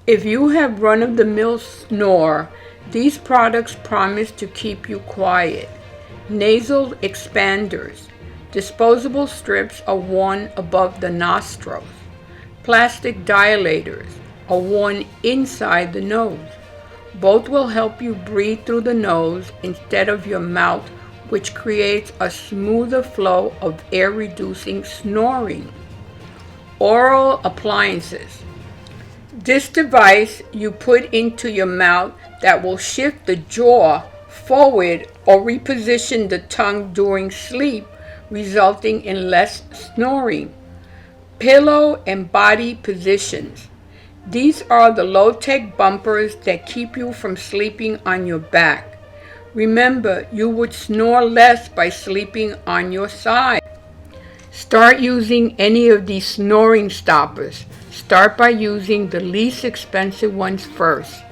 If you have run-of-the-mill snore, these products promise to keep you quiet. Nasal expanders. Disposable strips are worn above the nostrils. Plastic dilators are worn inside the nose. Both will help you breathe through the nose instead of your mouth, which creates a smoother flow of air-reducing snoring. Oral appliances. This device you put into your mouth that will shift the jaw forward or reposition the tongue during sleep, resulting in less snoring. Pillow and body positions. These are the low-tech bumpers that keep you from sleeping on your back. Remember, you would snore less by sleeping on your side. Start using any of these snoring stoppers. Start by using the least expensive ones first.